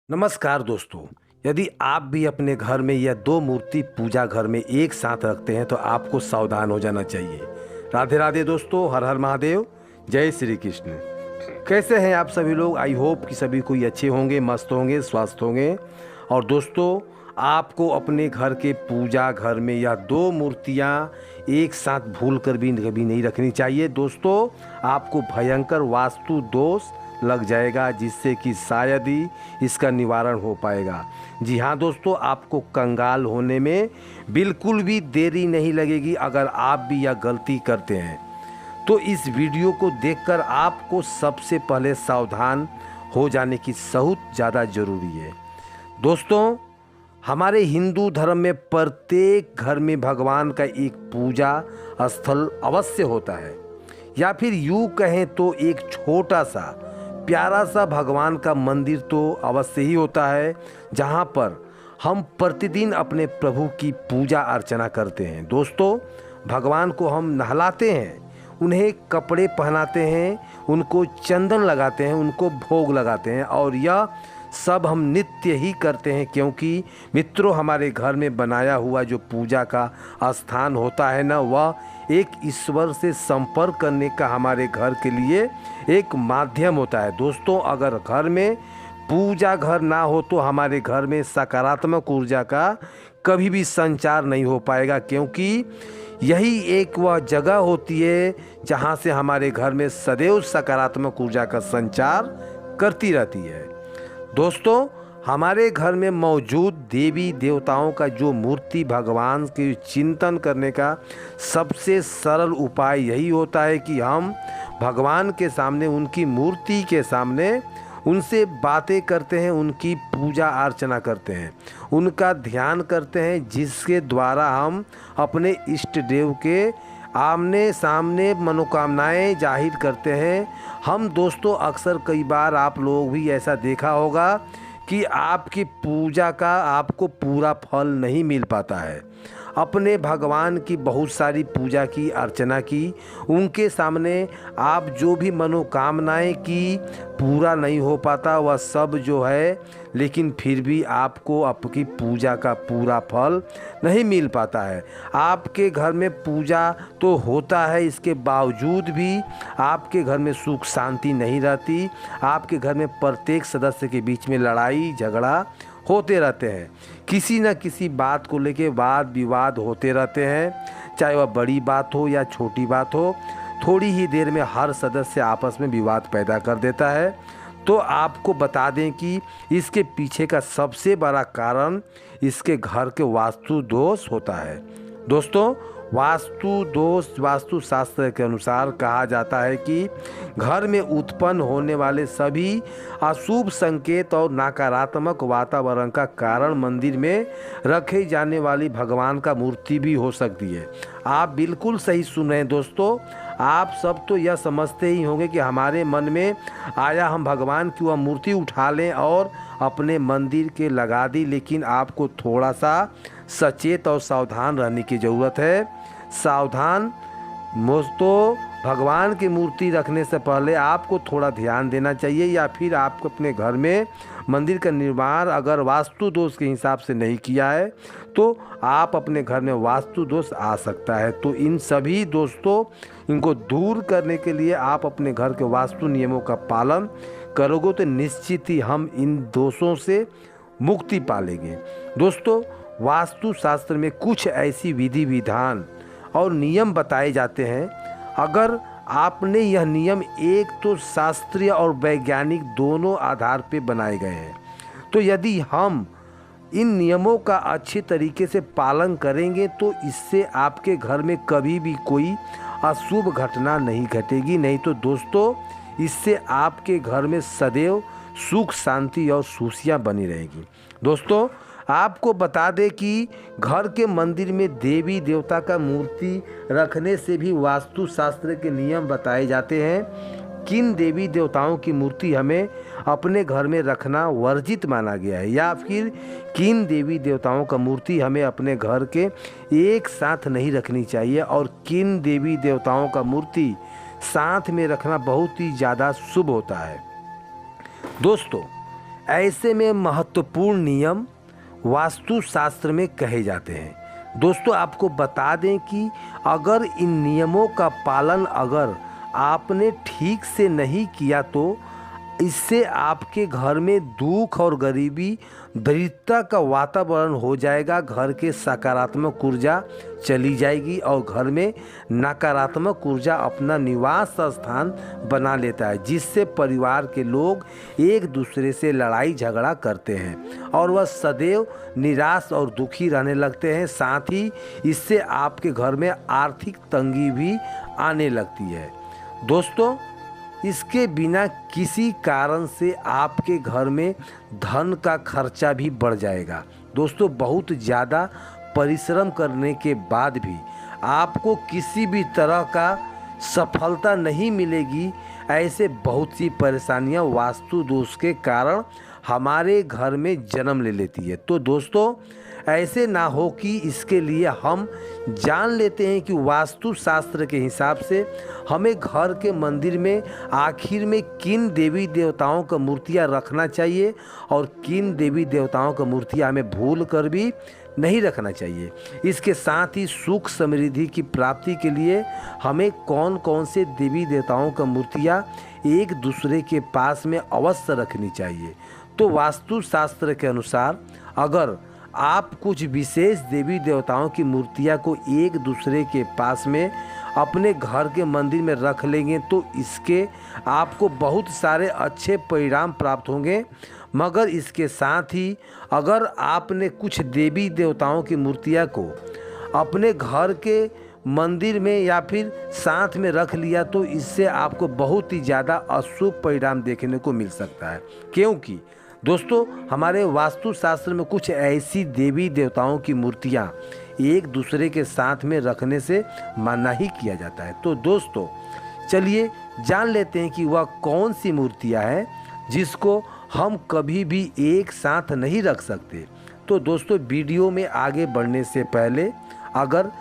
नमस्कार दोस्तों। यदि आप भी अपने घर में या दो मूर्ति पूजा घर में एक साथ रखते हैं तो आपको सावधान हो जाना चाहिए। राधे राधे दोस्तों, हर हर महादेव, जय श्री कृष्ण। कैसे हैं आप सभी लोग? आई होप कि सभी कोई अच्छे होंगे, मस्त होंगे, स्वस्थ होंगे। और दोस्तों, आपको अपने घर के पूजा घर में या दो मूर्तियां एक साथ भूल कर भी कभी नहीं रखनी चाहिए। दोस्तों, आपको भयंकर वास्तु दोष लग जाएगा, जिससे कि शायद ही इसका निवारण हो पाएगा। जी हाँ दोस्तों, आपको कंगाल होने में बिल्कुल भी देरी नहीं लगेगी अगर आप भी यह गलती करते हैं। तो इस वीडियो को देखकर आपको सबसे पहले सावधान हो जाने की बहुत ज़्यादा ज़रूरी है। दोस्तों, हमारे हिंदू धर्म में प्रत्येक घर में भगवान का एक पूजा स्थल अवश्य होता है, या फिर यूँ कहें तो एक छोटा सा प्यारा सा भगवान का मंदिर तो अवश्य ही होता है, जहाँ पर हम प्रतिदिन अपने प्रभु की पूजा अर्चना करते हैं। दोस्तों, भगवान को हम नहलाते हैं, उन्हें कपड़े पहनाते हैं, उनको चंदन लगाते हैं, उनको भोग लगाते हैं, और यह सब हम नित्य ही करते हैं, क्योंकि मित्रों, हमारे घर में बनाया हुआ जो पूजा का स्थान होता है ना, वह एक ईश्वर से संपर्क करने का हमारे घर के लिए एक माध्यम होता है। दोस्तों, अगर घर में पूजा घर ना हो तो हमारे घर में सकारात्मक ऊर्जा का कभी भी संचार नहीं हो पाएगा, क्योंकि यही एक वह जगह होती है जहाँ से हमारे घर में सदैव सकारात्मक ऊर्जा का संचार करती रहती है। दोस्तों, हमारे घर में मौजूद देवी देवताओं का जो मूर्ति भगवान के चिंतन करने का सबसे सरल उपाय यही होता है कि हम भगवान के सामने, उनकी मूर्ति के सामने उनसे बातें करते हैं, उनकी पूजा अर्चना करते हैं, उनका ध्यान करते हैं, जिसके द्वारा हम अपने इष्ट देव के आमने सामने मनोकामनाएं जाहिर करते हैं। हम दोस्तों, अक्सर कई बार आप लोग भी ऐसा देखा होगा कि आपकी पूजा का आपको पूरा फल नहीं मिल पाता है। अपने भगवान की बहुत सारी पूजा की, अर्चना की, उनके सामने आप जो भी मनोकामनाएं की पूरा नहीं हो पाता वह सब जो है, लेकिन फिर भी आपको आपकी पूजा का पूरा फल नहीं मिल पाता है। आपके घर में पूजा तो होता है, इसके बावजूद भी आपके घर में सुख शांति नहीं रहती। आपके घर में प्रत्येक सदस्य के बीच में लड़ाई झगड़ा होते रहते हैं, किसी न किसी बात को लेके वाद विवाद होते रहते हैं, चाहे वह बड़ी बात हो या छोटी बात हो। थोड़ी ही देर में हर सदस्य आपस में विवाद पैदा कर देता है। तो आपको बता दें कि इसके पीछे का सबसे बड़ा कारण इसके घर के वास्तु दोष होता है। दोस्तों, वास्तु दोष वास्तु शास्त्र के अनुसार कहा जाता है कि घर में उत्पन्न होने वाले सभी अशुभ संकेत और नकारात्मक वातावरण का कारण मंदिर में रखे जाने वाली भगवान का मूर्ति भी हो सकती है। आप बिल्कुल सही सुन रहे हैं दोस्तों। आप सब तो यह समझते ही होंगे कि हमारे मन में आया हम भगवान की वह मूर्ति उठा लें और अपने मंदिर के लगा दी, लेकिन आपको थोड़ा सा सचेत और सावधान रहने की ज़रूरत है। सावधान दोस्तों, भगवान की मूर्ति रखने से पहले आपको थोड़ा ध्यान देना चाहिए, या फिर आपको अपने घर में मंदिर का निर्माण अगर वास्तु दोष के हिसाब से नहीं किया है तो आप अपने घर में वास्तु दोष आ सकता है। तो इन सभी दोस्तों, इनको दूर करने के लिए आप अपने घर के वास्तु नियमों का पालन करोगे तो निश्चित ही हम इन दोषों से मुक्ति पा लेंगे। दोस्तों, वास्तु शास्त्र में कुछ ऐसी विधि विधान और नियम बताए जाते हैं, अगर आपने यह नियम एक तो शास्त्रीय और वैज्ञानिक दोनों आधार पर बनाए गए हैं, तो यदि हम इन नियमों का अच्छे तरीके से पालन करेंगे तो इससे आपके घर में कभी भी कोई अशुभ घटना नहीं घटेगी। नहीं तो दोस्तों, इससे आपके घर में सदैव सुख शांति और खुशियाँ बनी रहेगी। दोस्तों, आपको बता दें कि घर के मंदिर में देवी देवता का मूर्ति रखने से भी वास्तु शास्त्र के नियम बताए जाते हैं। किन देवी देवताओं की मूर्ति हमें अपने घर में रखना वर्जित माना गया है, या फिर किन देवी देवताओं का मूर्ति हमें अपने घर के एक साथ नहीं रखनी चाहिए, और किन देवी देवताओं का मूर्ति साथ में रखना बहुत ही ज़्यादा शुभ होता है। दोस्तों, ऐसे में महत्वपूर्ण नियम वास्तुशास्त्र में कहे जाते हैं। दोस्तों आपको बता दें कि अगर इन नियमों का पालन अगर आपने ठीक से नहीं किया तो इससे आपके घर में दुख और गरीबी दरिद्रता का वातावरण हो जाएगा। घर के सकारात्मक ऊर्जा चली जाएगी और घर में नकारात्मक ऊर्जा अपना निवास स्थान बना लेता है, जिससे परिवार के लोग एक दूसरे से लड़ाई झगड़ा करते हैं और वह सदैव निराश और दुखी रहने लगते हैं। साथ ही इससे आपके घर में आर्थिक तंगी भी आने लगती है। दोस्तों इसके बिना किसी कारण से आपके घर में धन का खर्चा भी बढ़ जाएगा। दोस्तों बहुत ज़्यादा परिश्रम करने के बाद भी आपको किसी भी तरह का सफलता नहीं मिलेगी। ऐसे बहुत सी परेशानियां वास्तु दोष के कारण हमारे घर में जन्म ले लेती है। तो दोस्तों ऐसे ना हो कि इसके लिए हम जान लेते हैं कि वास्तु शास्त्र के हिसाब से हमें घर के मंदिर में आखिर में किन देवी देवताओं का मूर्तियाँ रखना चाहिए और किन देवी देवताओं का मूर्तियाँ हमें भूल कर भी नहीं रखना चाहिए। इसके साथ ही सुख समृद्धि की प्राप्ति के लिए हमें कौन कौन से देवी देवताओं का मूर्तियाँ एक दूसरे के पास में अवश्य रखनी चाहिए। तो वास्तु शास्त्र के अनुसार अगर आप कुछ विशेष देवी देवताओं की मूर्तियां को एक दूसरे के पास में अपने घर के मंदिर में रख लेंगे तो इसके आपको बहुत सारे अच्छे परिणाम प्राप्त होंगे। मगर इसके साथ ही अगर आपने कुछ देवी देवताओं की मूर्तियां को अपने घर के मंदिर में या फिर साथ में रख लिया तो इससे आपको बहुत ही ज़्यादा अशुभ परिणाम देखने को मिल सकता है। क्योंकि दोस्तों हमारे वास्तुशास्त्र में कुछ ऐसी देवी देवताओं की मूर्तियाँ एक दूसरे के साथ में रखने से मना ही किया जाता है। तो दोस्तों चलिए जान लेते हैं कि वह कौन सी मूर्तियाँ हैं जिसको हम कभी भी एक साथ नहीं रख सकते। तो दोस्तों वीडियो में आगे बढ़ने से पहले अगर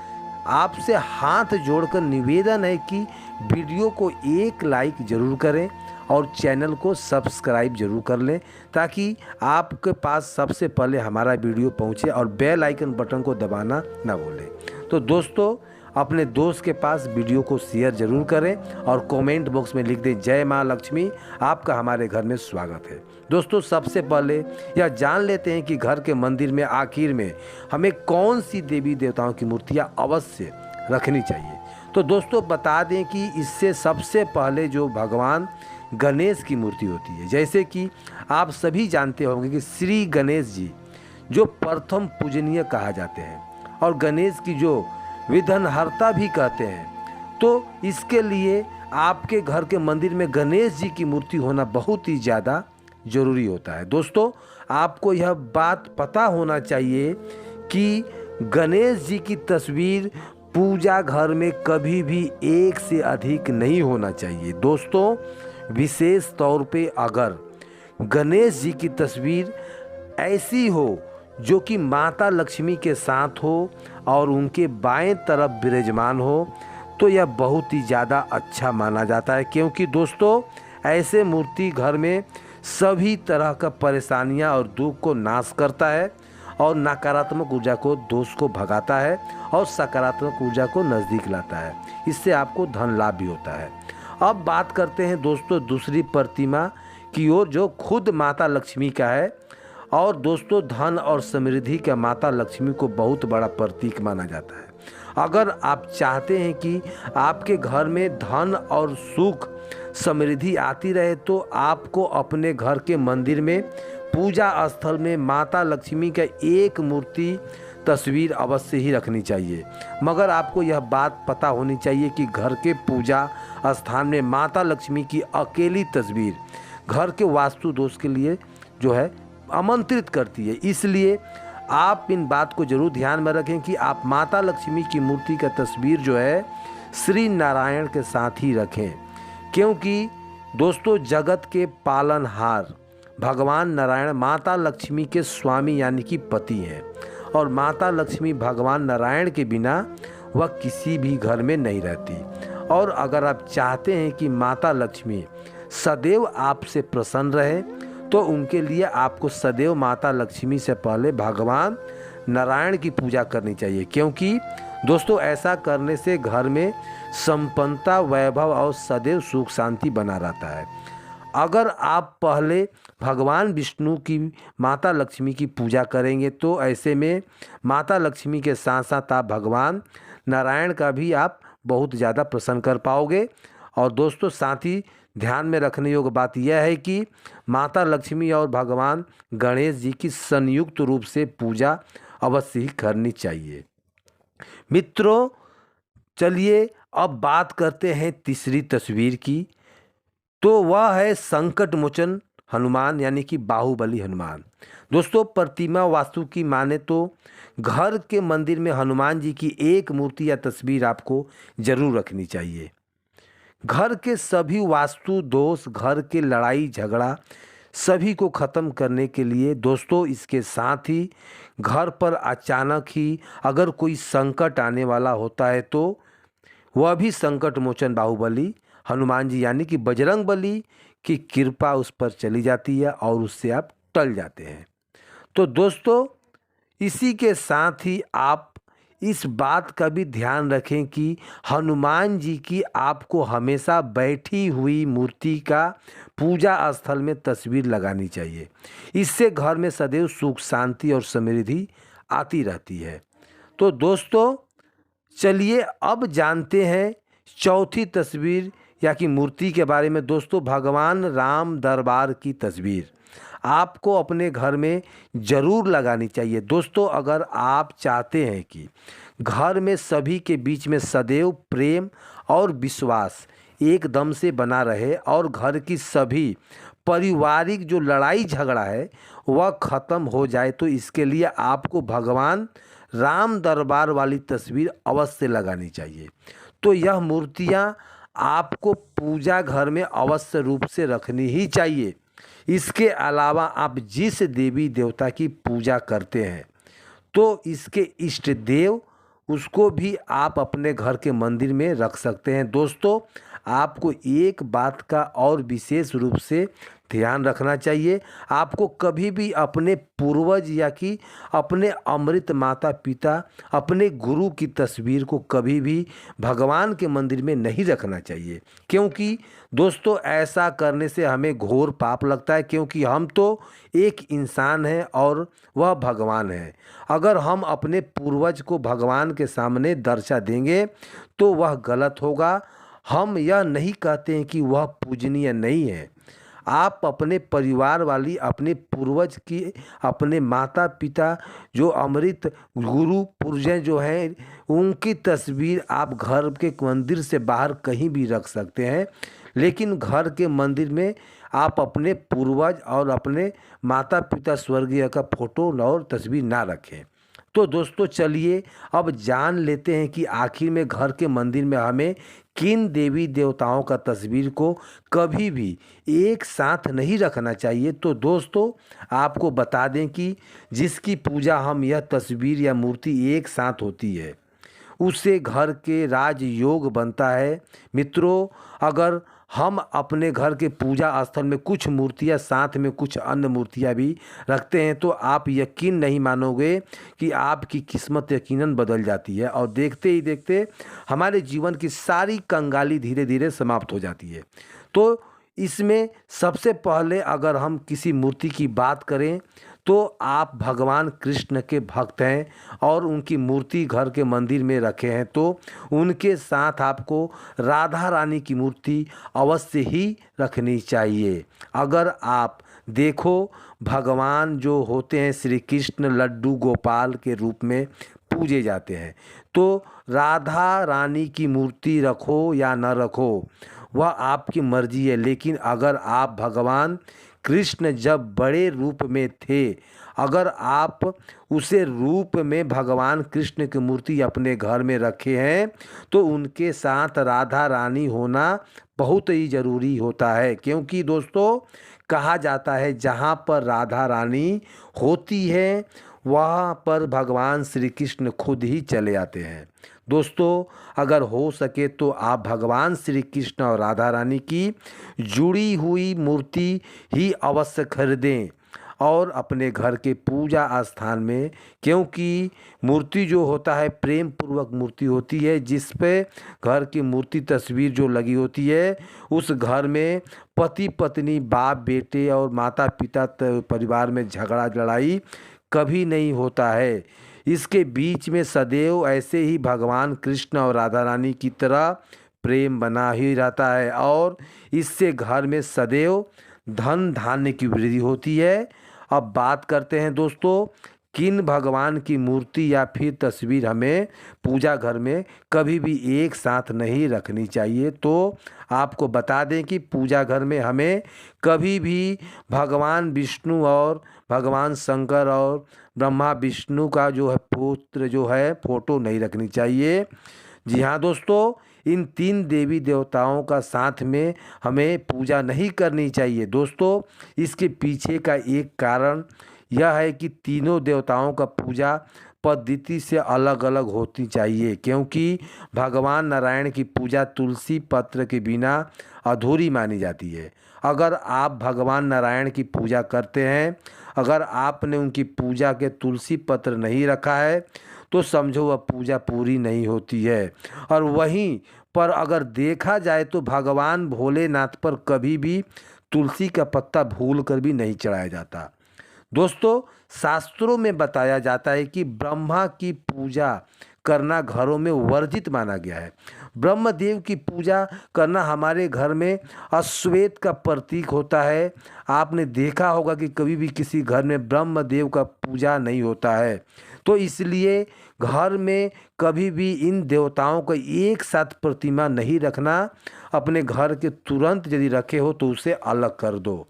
आपसे हाथ जोड़कर निवेदन है कि वीडियो को एक लाइक ज़रूर करें और चैनल को सब्सक्राइब जरूर कर लें ताकि आपके पास सबसे पहले हमारा वीडियो पहुंचे और बेल आइकन बटन को दबाना ना भूलें। तो दोस्तों अपने दोस्त के पास वीडियो को शेयर जरूर करें और कमेंट बॉक्स में लिख दें जय माँ लक्ष्मी, आपका हमारे घर में स्वागत है। दोस्तों सबसे पहले यह जान लेते हैं कि घर के मंदिर में आखिर में हमें कौन सी देवी देवताओं की मूर्तियाँ अवश्य रखनी चाहिए। तो दोस्तों बता दें कि इससे सबसे पहले जो भगवान गणेश की मूर्ति होती है, जैसे कि आप सभी जानते होंगे कि श्री गणेश जी जो प्रथम पूजनीय कहा जाते हैं और गणेश की जो विघ्नहर्ता भी कहते हैं। तो इसके लिए आपके घर के मंदिर में गणेश जी की मूर्ति होना बहुत ही ज़्यादा ज़रूरी होता है। दोस्तों आपको यह बात पता होना चाहिए कि गणेश जी की तस्वीर पूजा घर में कभी भी एक से अधिक नहीं होना चाहिए। दोस्तों विशेष तौर पे अगर गणेश जी की तस्वीर ऐसी हो जो कि माता लक्ष्मी के साथ हो और उनके बाएं तरफ विराजमान हो तो यह बहुत ही ज़्यादा अच्छा माना जाता है। क्योंकि दोस्तों ऐसे मूर्ति घर में सभी तरह का परेशानियां और दुख को नाश करता है और नकारात्मक ऊर्जा को दोष को भगाता है और सकारात्मक ऊर्जा को नज़दीक लाता है। इससे आपको धन लाभ भी होता है। अब बात करते हैं दोस्तों दूसरी प्रतिमा की ओर जो खुद माता लक्ष्मी का है। और दोस्तों धन और समृद्धि का माता लक्ष्मी को बहुत बड़ा प्रतीक माना जाता है। अगर आप चाहते हैं कि आपके घर में धन और सुख समृद्धि आती रहे तो आपको अपने घर के मंदिर में पूजा स्थल में माता लक्ष्मी का एक मूर्ति तस्वीर अवश्य ही रखनी चाहिए। मगर आपको यह बात पता होनी चाहिए कि घर के पूजा स्थान में माता लक्ष्मी की अकेली तस्वीर घर के वास्तु दोष के लिए जो है आमंत्रित करती है। इसलिए आप इन बात को जरूर ध्यान में रखें कि आप माता लक्ष्मी की मूर्ति का तस्वीर जो है श्री नारायण के साथ ही रखें। क्योंकि दोस्तों जगत के पालनहार भगवान नारायण माता लक्ष्मी के स्वामी यानी कि पति हैं और माता लक्ष्मी भगवान नारायण के बिना वह किसी भी घर में नहीं रहती। और अगर आप चाहते हैं कि माता लक्ष्मी सदैव आपसे प्रसन्न रहे तो उनके लिए आपको सदैव माता लक्ष्मी से पहले भगवान नारायण की पूजा करनी चाहिए, क्योंकि दोस्तों ऐसा करने से घर में संपन्नता, वैभव और सदैव सुख शांति बना रहता है। अगर आप पहले भगवान विष्णु की, माता लक्ष्मी की पूजा करेंगे तो ऐसे में माता लक्ष्मी के साथ साथ आप भगवान नारायण का भी आप बहुत ज़्यादा प्रसन्न कर पाओगे। और दोस्तों साथ ही ध्यान में रखने योग्य बात यह है कि माता लक्ष्मी और भगवान गणेश जी की संयुक्त रूप से पूजा अवश्य ही करनी चाहिए। मित्रों चलिए अब बात करते हैं तीसरी तस्वीर की, तो वह है संकट मोचन हनुमान यानी कि बाहुबली हनुमान। दोस्तों प्रतिमा वास्तु की माने तो घर के मंदिर में हनुमान जी की एक मूर्ति या तस्वीर आपको जरूर रखनी चाहिए। घर के सभी वास्तु दोष, घर के लड़ाई झगड़ा सभी को ख़त्म करने के लिए दोस्तों इसके साथ ही घर पर अचानक ही अगर कोई संकट आने वाला होता है तो वह भी संकट मोचन बाहुबली हनुमान जी यानी कि बजरंग बली की कृपा उस पर चली जाती है और उससे आप टल जाते हैं। तो दोस्तों इसी के साथ ही आप इस बात का भी ध्यान रखें कि हनुमान जी की आपको हमेशा बैठी हुई मूर्ति का पूजा स्थल में तस्वीर लगानी चाहिए। इससे घर में सदैव सुख शांति और समृद्धि आती रहती है। तो दोस्तों चलिए अब जानते हैं चौथी तस्वीर या कि मूर्ति के बारे में। दोस्तों भगवान राम दरबार की तस्वीर आपको अपने घर में ज़रूर लगानी चाहिए। दोस्तों अगर आप चाहते हैं कि घर में सभी के बीच में सदैव प्रेम और विश्वास एकदम से बना रहे और घर की सभी पारिवारिक जो लड़ाई झगड़ा है वह ख़त्म हो जाए, तो इसके लिए आपको भगवान राम दरबार वाली तस्वीर अवश्य लगानी चाहिए। तो यह मूर्तियाँ आपको पूजा घर में अवश्य रूप से रखनी ही चाहिए। इसके अलावा आप जिस देवी देवता की पूजा करते हैं तो इसके इष्ट देव उसको भी आप अपने घर के मंदिर में रख सकते हैं। दोस्तों आपको एक बात का और विशेष रूप से ध्यान रखना चाहिए, आपको कभी भी अपने पूर्वज या कि अपने अमृत माता पिता, अपने गुरु की तस्वीर को कभी भी भगवान के मंदिर में नहीं रखना चाहिए, क्योंकि दोस्तों ऐसा करने से हमें घोर पाप लगता है, क्योंकि हम तो एक इंसान हैं और वह भगवान है। अगर हम अपने पूर्वज को भगवान के सामने दर्शा देंगे तो वह गलत होगा। हम यह नहीं कहते हैं कि वह पूजनीय नहीं है। आप अपने परिवार वाली, अपने पूर्वज की, अपने माता पिता जो अमृत गुरु पुरजन जो हैं उनकी तस्वीर आप घर के मंदिर से बाहर कहीं भी रख सकते हैं, लेकिन घर के मंदिर में आप अपने पूर्वज और अपने माता पिता स्वर्गीय का फोटो और तस्वीर ना रखें। तो दोस्तों चलिए अब जान लेते हैं कि आखिर में घर के मंदिर में हमें किन देवी देवताओं का तस्वीर को कभी भी एक साथ नहीं रखना चाहिए। तो दोस्तों आपको बता दें कि जिसकी पूजा हम यह तस्वीर या मूर्ति एक साथ होती है उससे घर के राजयोग बनता है। मित्रों अगर हम अपने घर के पूजा स्थल में कुछ मूर्तियां साथ में कुछ अन्य मूर्तियां भी रखते हैं तो आप यकीन नहीं मानोगे कि आपकी किस्मत यकीनन बदल जाती है और देखते ही देखते हमारे जीवन की सारी कंगाली धीरे धीरे समाप्त हो जाती है। तो इसमें सबसे पहले अगर हम किसी मूर्ति की बात करें तो आप भगवान कृष्ण के भक्त हैं और उनकी मूर्ति घर के मंदिर में रखे हैं तो उनके साथ आपको राधा रानी की मूर्ति अवश्य ही रखनी चाहिए। अगर आप देखो भगवान जो होते हैं श्री कृष्ण लड्डू गोपाल के रूप में पूजे जाते हैं, तो राधा रानी की मूर्ति रखो या न रखो वह आपकी मर्जी है, लेकिन अगर आप भगवान कृष्ण जब बड़े रूप में थे अगर आप उसे रूप में भगवान कृष्ण की मूर्ति अपने घर में रखे हैं तो उनके साथ राधा रानी होना बहुत ही ज़रूरी होता है, क्योंकि दोस्तों कहा जाता है जहाँ पर राधा रानी होती है वहाँ पर भगवान श्री कृष्ण खुद ही चले आते हैं। दोस्तों, अगर हो सके तो आप भगवान श्री कृष्ण और राधा रानी की जुड़ी हुई मूर्ति ही अवश्य खरीदें और अपने घर के पूजा स्थान में, क्योंकि मूर्ति जो होता है प्रेम पूर्वक मूर्ति होती है, जिस पे घर की मूर्ति तस्वीर जो लगी होती है, उस घर में पति पत्नी बाप बेटे और माता पिता परिवार में झगड़ा लड़ाई कभी नहीं होता है। इसके बीच में सदैव ऐसे ही भगवान कृष्ण और राधा रानी की तरह प्रेम बना ही रहता है और इससे घर में सदैव धन धान्य की वृद्धि होती है। अब बात करते हैं दोस्तों, किन भगवान की मूर्ति या फिर तस्वीर हमें पूजा घर में कभी भी एक साथ नहीं रखनी चाहिए। तो आपको बता दें कि पूजा घर में हमें कभी भी भगवान विष्णु और भगवान शंकर और ब्रह्मा विष्णु का जो है पुत्र जो है फोटो नहीं रखनी चाहिए। जी हाँ दोस्तों, इन 3 देवी देवताओं का साथ में हमें पूजा नहीं करनी चाहिए। दोस्तों, इसके पीछे का एक कारण यह है कि तीनों देवताओं का पूजा पद्धति से अलग अलग होती चाहिए, क्योंकि भगवान नारायण की पूजा तुलसी पत्र के बिना अधूरी मानी जाती है। अगर आप भगवान नारायण की पूजा करते हैं, अगर आपने उनकी पूजा के तुलसी पत्र नहीं रखा है, तो समझो वह पूजा पूरी नहीं होती है। और वहीं पर अगर देखा जाए तो भगवान भोलेनाथ पर कभी भी तुलसी का पत्ता भूल कर भी नहीं चढ़ाया जाता। दोस्तों, शास्त्रों में बताया जाता है कि ब्रह्मा की पूजा करना घरों में वर्जित माना गया है। ब्रह्मदेव की पूजा करना हमारे घर में अश्वेत का प्रतीक होता है। आपने देखा होगा कि कभी भी किसी घर में ब्रह्मदेव का पूजा नहीं होता है। तो इसलिए घर में कभी भी इन देवताओं का एक साथ प्रतिमा नहीं रखना। अपने घर के तुरंत यदि रखे हो तो उसे अलग कर दो।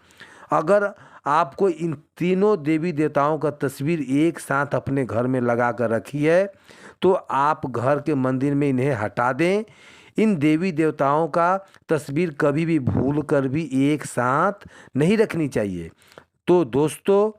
अगर आपको इन तीनों देवी देवताओं का तस्वीर एक साथ अपने घर में लगा कर रखी है, तो आप घर के मंदिर में इन्हें हटा दें। इन देवी देवताओं का तस्वीर कभी भी भूल कर भी एक साथ नहीं रखनी चाहिए। तो दोस्तों,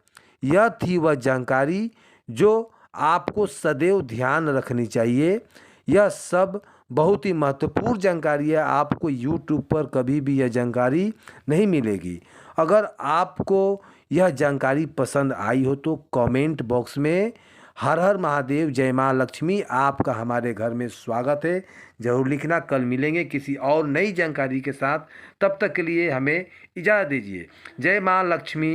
यह थी वह जानकारी जो आपको सदैव ध्यान रखनी चाहिए। यह सब बहुत ही महत्वपूर्ण जानकारी है। आपको YouTube पर कभी भी यह जानकारी नहीं मिलेगी। अगर आपको यह जानकारी पसंद आई हो तो कमेंट बॉक्स में हर हर महादेव, जय माँ लक्ष्मी, आपका हमारे घर में स्वागत है ज़रूर लिखना। कल मिलेंगे किसी और नई जानकारी के साथ। तब तक के लिए हमें इजाज़त दीजिए। जय माँ लक्ष्मी।